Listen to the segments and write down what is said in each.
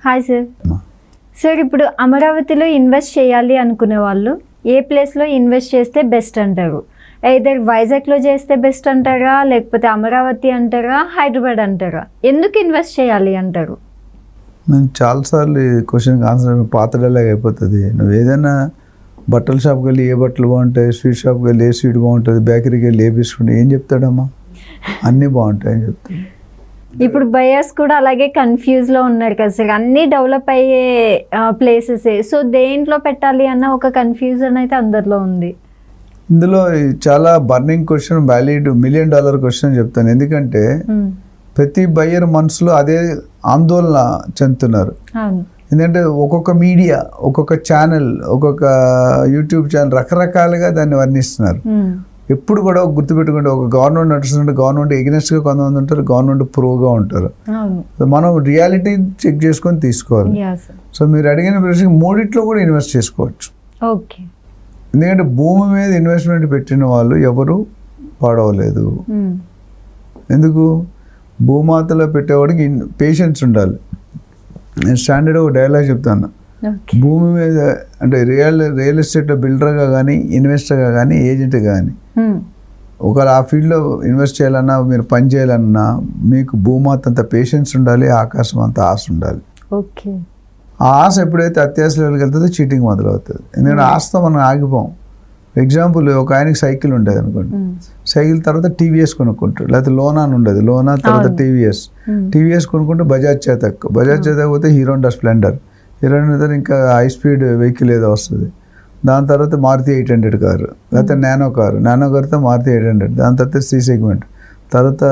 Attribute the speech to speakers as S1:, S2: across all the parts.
S1: Hi sir. Sir ఇప్పుడు అమరావతిలో invest చేయాలి అనుకునే వాళ్ళు ఏ ప్లేస్లో ఇన్వెస్ట్ చేస్తే బెస్ట్ అంటారు? ఐదర్ వైజాగ్లో చేస్తే బెస్ట్ అంటారా, లేకపోతే అమరావతి అంటారా, హైదరాబాద్ అంటారా? ఎందుకు ఇన్వెస్ట్ చేయాలి అంటారు?
S2: నేను చాలాసార్లు ఈ క్వశ్చన్కి ఆన్సర్ పాత డైలాగ్ అయిపోతుంది. నువ్వు ఏదైనా బట్టల షాప్కి వెళ్ళి ఏ బట్టలు బాగుంటాయి, స్వీట్ షాప్కి వెళ్ళి ఏ స్వీట్ బాగుంటుంది, బేకరీకి వెళ్ళి ఏ బిస్కెట్ ఏం చెప్తాడమ్మా? అన్నీ బాగుంటాయని చెప్తాడు.
S1: ఇప్పుడు బయర్స్ కూడా అలాగే కన్ఫ్యూజ్లో ఉన్నారు కదా సార్, అన్నీ డెవలప్ అయ్యే ప్లేసెసే. సో దేంట్లో పెట్టాలి అన్న ఒక కన్ఫ్యూజన్ అయితే అందరిలో ఉంది.
S2: ఇందులో చాలా burning question, valid $1 million question చెప్తాను. ఎందుకంటే ప్రతి బయ్యర్ మనసులో అదే ఆందోళన చెందుతున్నారు. ఎందుకంటే ఒక్కొక్క మీడియా, ఒక్కొక్క ఛానల్, ఒక్కొక్క యూట్యూబ్ ఛానల్ రకరకాలుగా దాన్ని వర్ణిస్తున్నారు. ఎప్పుడు కూడా గుర్తుపెట్టుకుంటే ఒక గవర్నమెంట్ నడుస్తుంటే గవర్నమెంట్ ఎగ్నెస్ట్గా కొంతమంది ఉంటారు, గవర్నమెంట్ ప్రోగా ఉంటారు. మనం రియాలిటీ చెక్ చేసుకొని తీసుకోవాలి. సో మీరు అడిగిన ప్రశ్న మూడిట్లో కూడా ఇన్వెస్ట్ చేసుకోవచ్చు.
S1: ఓకే.
S2: ఎందుకంటే భూమి మీద ఇన్వెస్ట్మెంట్ పెట్టిన వాళ్ళు ఎవరు పాడవలేదు. ఎందుకు? భూమాతలో పెట్టేవాడికి పేషెన్స్ ఉండాలి. నేను స్టాండర్డ్ ఒక డైలాగ్ చెప్తాను. భూమి మీద అంటే రియల్ ఎస్టేట్ బిల్డర్గా కానీ, ఇన్వెస్టర్గా కానీ, ఏజెంట్గా కానీ ఒకవేళ ఆ ఫీల్డ్లో ఇన్వెస్ట్ చేయాలన్నా, మీరు పని చేయాలన్నా మీకు భూమాత అంత పేషెన్స్ ఉండాలి, ఆకాశం అంత ఆశ ఉండాలి.
S1: ఓకే. ఆ
S2: ఆశ ఎప్పుడైతే అత్యాశ లెవెల్కి వెళ్తుందో చీటింగ్ మొదలవుతుంది. ఎందుకంటే ఆశతో మనం ఆగిపోం. ఎగ్జాంపుల్, ఒక ఆయనకి సైకిల్ ఉండేది అనుకోండి, సైకిల్ తర్వాత టీవీఎస్ కొనుక్కుంటాడు, లేకపోతే లోనా అని ఉండేది, లోనా తర్వాత టీవీఎస్ కొనుక్కుంటే బజాజ్ చేతక్ పోతే హీరో హోండా స్ప్లెండర్, ఇంకా హై స్పీడ్ వెహికల్ ఏదో వస్తుంది. దాని తర్వాత మారుతి 800 కారు, లేకపోతే నానో కారుతో మారుతి 800, దాని తర్వాత సి సెగ్మెంట్, తర్వాత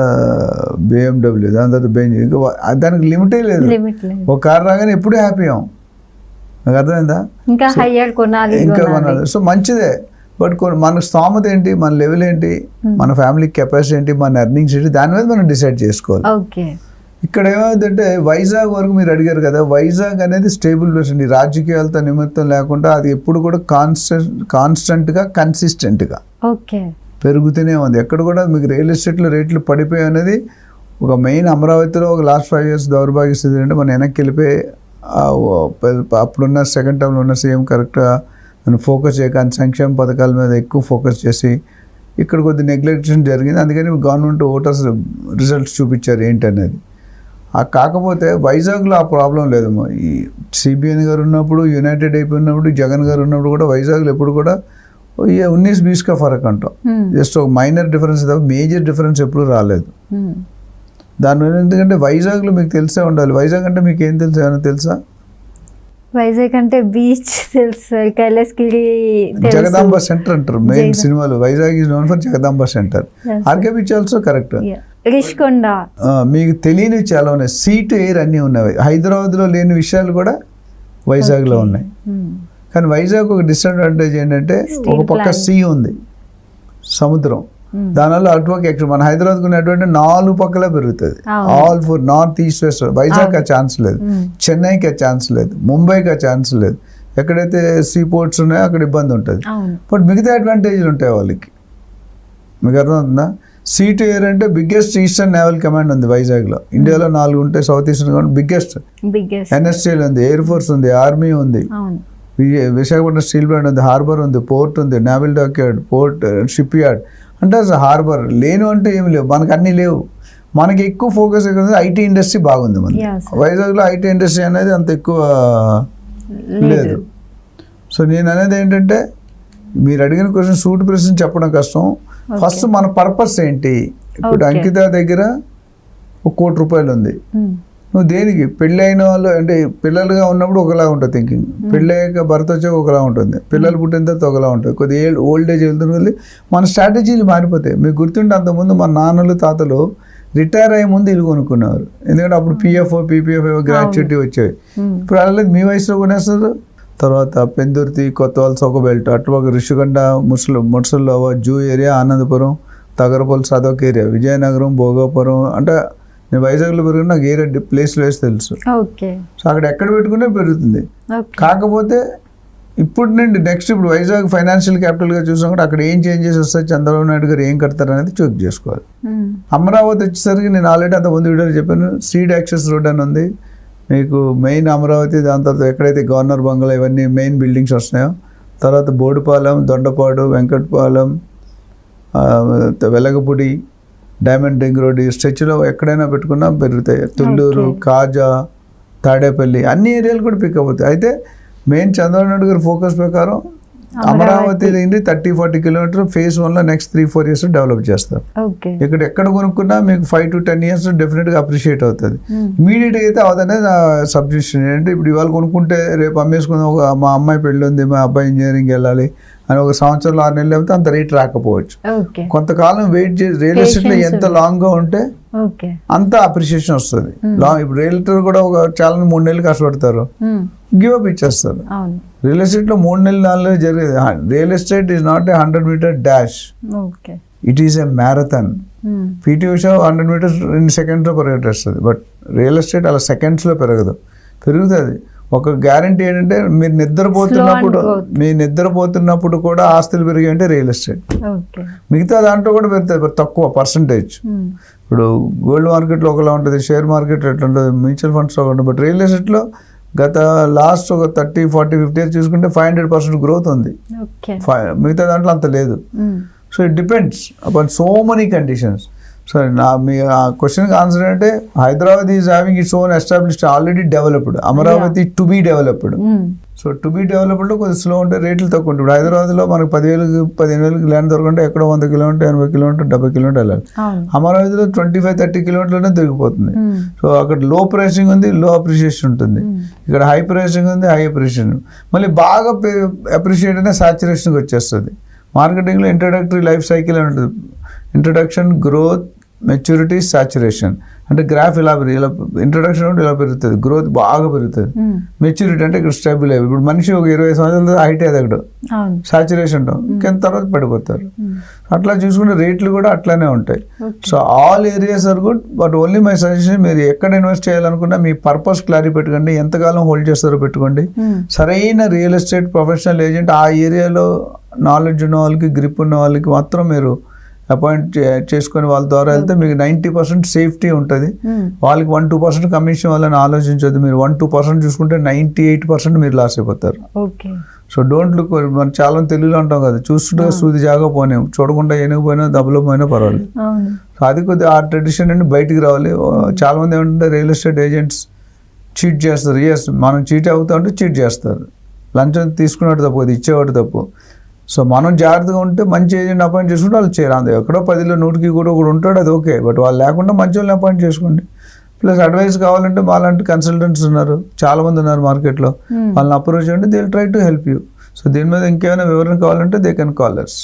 S2: BMW, దాని తర్వాత బెంజ్. ఇంకా దానికి లిమిటే లేదు. ఒక కారు రాగానే ఎప్పుడూ హ్యాపీ అవ్వం. నాకు అర్థమైందా? ఇంకా కొనాలి. సో మంచిదే. బట్ మన స్థామత ఏంటి, మన లెవెల్ ఏంటి, మన ఫ్యామిలీ కెపాసిటీ ఏంటి, మన ఎర్నింగ్స్ ఏంటి, దాని మీద మనం డిసైడ్ చేసుకోవాలి. ఇక్కడ ఏమైందంటే వైజాగ్ వరకు మీరు అడిగారు కదా, వైజాగ్ అనేది స్టేబుల్ ప్లేస్ అండి. రాజకీయాలతో నిమిత్తం లేకుండా అది ఎప్పుడు కూడా కాన్స్టెంట్గా కన్సిస్టెంట్గా పెరుగుతూనే ఉంది. ఎక్కడ కూడా మీకు రియల్ ఎస్టేట్లో రేట్లు పడిపోయాయి అనేది ఒక మెయిన్. అమరావతిలో ఒక లాస్ట్ 5 years దౌర్భాగ్య స్థితి అంటే మనం వెనక్కి వెళ్ళిపోయి అప్పుడున్న సెకండ్ టర్మ్లో ఉన్న సీఎం కరెక్ట్గా మనం ఫోకస్ చేయక సంక్షేమ పథకాల మీద ఎక్కువ ఫోకస్ చేసి ఇక్కడ కొద్ది నెగ్లెక్షన్ జరిగింది. అందుకని గవర్నమెంట్ ఓటర్స్ రిజల్ట్స్ చూపించారు ఏంటనేది. కాకపోతే వైజాగ్లో ఆ ప్రాబ్లం లేదమ్మా. ఈ సిబిఎన్ గారు ఉన్నప్పుడు, యునైటెడ్ అయిపోయినప్పుడు, జగన్ గారు ఉన్నప్పుడు కూడా వైజాగ్లో ఎప్పుడు కూడా 19-20 का ఫరక్ అంటాం. జస్ట్ ఒక మైనర్ డిఫరెన్స్ తప్ప మేజర్ డిఫరెన్స్ ఎప్పుడు రాలేదు. దానివల్ల ఎందుకంటే వైజాగ్లో మీకు తెలిసే ఉండాలి. వైజాగ్ అంటే మీకు ఏం తెలుసు, ఏమైనా తెలుసా?
S1: వైజాగ్ అంటే బీచ్ తెలుసు, కైలాసగిరి,
S2: జగదాంబ సెంటర్ అంటారు మెయిన్ సినిమాలు. Vizag is known for Jagadamba centre. RK beach also correct.
S1: Rishikonda. మీకు
S2: తెలియని చాలా ఉన్నాయి. సీ టు ఎయిర్ అన్నీ ఉన్నాయి. హైదరాబాద్లో లేని విషయాలు కూడా వైజాగ్లో ఉన్నాయి. కానీ వైజాగ్ ఒక డిసడ్వాంటేజ్ ఏంటంటే ఒక పక్క సీ ఉంది, సముద్రం. దానివల్ల అటువైపు మన హైదరాబాద్కు ఉన్న అటువంటి 4 పక్కలా పెరుగుతుంది. All four north east west. Vizag ఆ ఛాన్స్ లేదు, చెన్నైకి ఆ ఛాన్స్ లేదు, ముంబైకి ఆ ఛాన్స్ లేదు. ఎక్కడైతే సీ పోర్ట్స్ ఉన్నాయో అక్కడ ఇబ్బంది ఉంటుంది. బట్ మిగతా అడ్వాంటేజ్లు ఉంటాయి వాళ్ళకి. మీకు అర్థమవుతుందా? సీ టు ఎయిర్ అంటే బిగ్గెస్ట్ ఈస్టర్న్ నేవల్ కమాండ్ ఉంది వైజాగ్లో. ఇండియాలో 4 ఉంటాయి. South eastern command biggest. NSTL ఉంది, ఎయిర్ ఫోర్స్ ఉంది, ఆర్మీ ఉంది, విశాఖపట్నం స్టీల్ ప్లాంట్ ఉంది, హార్బర్ ఉంది, పోర్ట్ ఉంది, naval dockyard, port, ship yard. అంటే అసలు హార్బర్ లేను అంటే ఏమి లేవు. మనకు అన్నీ లేవు. మనకి ఎక్కువ ఫోకస్ ఎక్కడ ఉంది? ఐటీ ఇండస్ట్రీ బాగుంది మనకి. వైజాగ్లో ఐటీ ఇండస్ట్రీ అనేది అంత ఎక్కువ లేదు. సో నేను అనేది ఏంటంటే, మీరు అడిగిన క్వశ్చన్ సూట్ ప్రశ్న చెప్పడం కష్టం. ఫస్ట్ మన పర్పస్ ఏంటి? ఇప్పుడు అంకిత దగ్గర ₹1 కోటి ఉంది. నువ్వు దేనికి? పెళ్ళి అయిన వాళ్ళు అంటే పిల్లలుగా ఉన్నప్పుడు ఒకలా ఉంటుంది థింకింగ్, పెళ్ళయ్యాక భర్త వచ్చాక ఒకలా ఉంటుంది, పిల్లలు పుట్టిన తర్వాత ఒకలా ఉంటుంది, కొద్దిగా ఓల్డ్ ఏజ్ వెళ్తున్న మన స్ట్రాటజీలు మారిపోతాయి. మీకు గుర్తుంటే అంతకుముందు మన నాన్నలు తాతలు రిటైర్ అయ్యే ముందు ఇల్లు కొనుక్కున్నారు. ఎందుకంటే అప్పుడు పిఎఫ్ఓ పీపీఎఫ్ గ్రాట్యుటీ వచ్చేవి. ఇప్పుడు అలా మీ వయసులో కొనేస్తారు. తర్వాత పెందుర్తి, కొత్త వలస, ఒక బెల్ట్, అటుపక్క రిషికొండ, ముసల్లో, జూ ఏరియా, ఆనందపురం, తగరపల్లి, అదొక ఏరియా, విజయనగరం, భోగాపురం. అంటే నేను వైజాగ్లో పెరిగిన నాకు ఏరియా ప్లేస్లో వేసి తెలుసు. సో అక్కడ ఎక్కడ పెట్టుకునే పెరుగుతుంది. కాకపోతే ఇప్పుడు నుండి నెక్స్ట్ ఇప్పుడు వైజాగ్ ఫైనాన్షియల్ క్యాపిటల్గా చూసాం కూడా అక్కడ ఏం చేంజెస్ వస్తాయి, చంద్రబాబు నాయుడు గారు ఏం కడతారు అనేది చెక్ చేసుకోవాలి. అమరావతి వచ్చేసరికి నేను ఆల్రెడీ అంత ముందు వీడియోలో చెప్పాను, సీడ్ యాక్సెస్ రోడ్ అని ఉంది, మీకు మెయిన్ అమరావతి, దాని తర్వాత ఎక్కడైతే గవర్నర్ బంగ్లా ఇవన్నీ మెయిన్ బిల్డింగ్స్ వస్తున్నాయో, తర్వాత Bodupalem, Dondapadu, Venkatapalem, Velagapudi, diamond ring road, ఈ స్ట్రెచ్లో ఎక్కడైనా పెట్టుకున్నా పెరుగుతాయి. తుళ్ళూరు, కాజా, తాడేపల్లి అన్ని ఏరియాలు కూడా పికప్ అవుతాయి. అయితే మెయిన్ చంద్రబాబు నాయుడు గారి ఫోకస్ ప్రకారం అమరావతి 30-40 కిలోమీటర్ ఫేజ్ 1లో నెక్స్ట్ 3-4 years డెవలప్ చేస్తారు. ఇక్కడ ఎక్కడ కొనుక్కున్నా మీకు 5 to 10 years డెఫినెట్గా అప్రిషియేట్ అవుతుంది. ఇమీడియట్గా అయితే అవదనే నా సబ్జెక్షన్ ఏంటంటే, ఇప్పుడు ఇవాళ కొనుక్కుంటే రేపు అమ్మేసుకుందాం, మా అమ్మాయి పెళ్ళి ఉంది, మా అబ్బాయి ఇంజనీరింగ్ వెళ్ళాలి అని ఒక సంవత్సరంలో 6 నెలలు అయితే అంత రేట్ రాకపోవచ్చు. కొంతకాలం వెయిట్ చేసి రియల్ ఎస్టేట్లో ఎంత లాంగ్గా ఉంటే అంత అప్రిషియేషన్ వస్తుంది. ఇప్పుడు రియల్టర్ కూడా చాలా 3 నెలలు కష్టపడతారు, గివ్ అప్ ఇచ్చేస్తారు. రియల్ ఎస్టేట్లో 3 నెలలు 4 నెలలు జరిగేది. Real estate is not a 100-meter dash, it is a marathon. PT Usha 100 meters 2 seconds పరిగెట్టేస్తుంది. బట్ రియల్ ఎస్టేట్ అలా సెకండ్స్లో పెరుగుతుంది. ఒక గ్యారంటీ ఏంటంటే, మీరు నిద్రపోతున్నప్పుడు కూడా ఆస్తులు పెరిగాయంటే రియల్ ఎస్టేట్. మిగతా దాంట్లో కూడా పెరుగుతుంది, తక్కువ పర్సంటేజ్. ఇప్పుడు గోల్డ్ మార్కెట్లో ఒకలా ఉంటుంది, షేర్ మార్కెట్ ఎట్లా ఉంటుంది, మ్యూచువల్ ఫండ్స్లో ఉంటుంది. బట్ రియల్ ఎస్టేట్లో గత లాస్ట్ ఒక 30-40-50 years చూసుకుంటే 500% గ్రోత్ ఉంది. మిగతా దాంట్లో అంత లేదు. So it depends upon so many conditions. So మీ ఆ క్వశ్చన్కి ఆన్సర్ అంటే, Hyderabad is having its own established, already developed. Amaravati to be developed. So to be developed కొంచెం స్లో ఉంటే రేట్లు తక్కువ ఉంటాయి. ఇప్పుడు హైదరాబాద్లో మనకు 10,000-15,000 ల్యాండ్ దొరకంటే ఎక్కడో 100 kilometers, 80 kilometers, 70 kilometers వెళ్ళాలి. అమరావతిలో 25-30 kilometers దొరికిపోతుంది. సో అక్కడ లో ప్రైసింగ్ ఉంది, లో అప్రిషియేషన్ ఉంటుంది. ఇక్కడ హై ప్రైసింగ్ ఉంది, హై అప్రిషియేషన్. మళ్ళీ బాగా అప్రిషియేట్ అయినా సాచురేషన్కి వచ్చేస్తుంది. మార్కెటింగ్లో ఇంట్రడక్టరీ లైఫ్ సైకిల్ అని ఉంటుంది. Introduction, growth, maturity, saturation. అంటే గ్రాఫ్ ఇలా ఇంట్రడక్షన్ అంటే ఇలా పెరుగుతుంది, గ్రోత్ బాగా పెరుగుతుంది. మెచ్యూరిటీ అంటే ఇక్కడ స్టేబుల్ అయ్యి, ఇప్పుడు మనిషి ఒక 20 సంవత్సరాల హైట్ ఎదగడు, సాచురేషన్ కింద తర్వాత పడిపోతారు. అట్లా చూసుకుంటే రేట్లు కూడా అట్లానే ఉంటాయి. So all areas are good. But only my suggestion, మీరు ఎక్కడ ఇన్వెస్ట్ చేయాలనుకున్నా మీ పర్పస్ క్లారిటీ పెట్టుకోండి, ఎంతకాలం హోల్డ్ చేస్తారో పెట్టుకోండి. సరైన రియల్ ఎస్టేట్ ప్రొఫెషనల్ ఏజెంట్, ఆ ఏరియాలో నాలెడ్జ్ ఉన్న వాళ్ళకి, గ్రిప్ ఉన్న వాళ్ళకి మాత్రం మీరు అపాయింట్ చేసుకొని వాళ్ళ ద్వారా వెళ్తే మీకు 90% సేఫ్టీ ఉంటుంది. వాళ్ళకి 1-2% కమిషన్ వాళ్ళని ఆలోచించదు. మీరు 1-2% చూసుకుంటే 98% మీరు లాస్ అయిపోతారు. So don't look. మనం చాలా తెలుగులో అంటాం కదా, చూస్తుంటే సూది జాగా పోనే, చూడకుండా ఏనుగుపోయినా దెబ్బలో పోయినా పర్వాలేదు. సో అది కొద్దిగా ఆ ట్రెడిషన్ నుండి బయటికి రావాలి. చాలా మంది ఏమంటే రియల్ ఎస్టేట్ ఏజెంట్స్ చీట్ చేస్తారు. ఎస్, మనం చీట్ అవుతా ఉంటే చీట్ చేస్తారు. లంచం తీసుకునేవాడు తప్పు, అది ఇచ్చేవాడు తప్పు. సో మనం జాగ్రత్తగా ఉంటే మంచి ఏజెంట్ అపాయింట్ చేసుకుంటే వాళ్ళు చేరాలి. ఎక్కడో 10లో 100కి కూడా ఒకడు ఉంటాడు, అది ఓకే. బట్ వాళ్ళు లేకుండా మంచి వాళ్ళని అపాయింట్ చేసుకోండి. ప్లస్ అడ్వైస్ కావాలంటే మాలాంటి కన్సల్టెంట్స్ ఉన్నారు, చాలా మంది ఉన్నారు మార్కెట్లో. వాళ్ళని అప్రోచ్ చేయండి, they will try to help you. So దీని మీద ఇంకేమైనా వివరణ కావాలంటే దే కెన్ కాల్ us.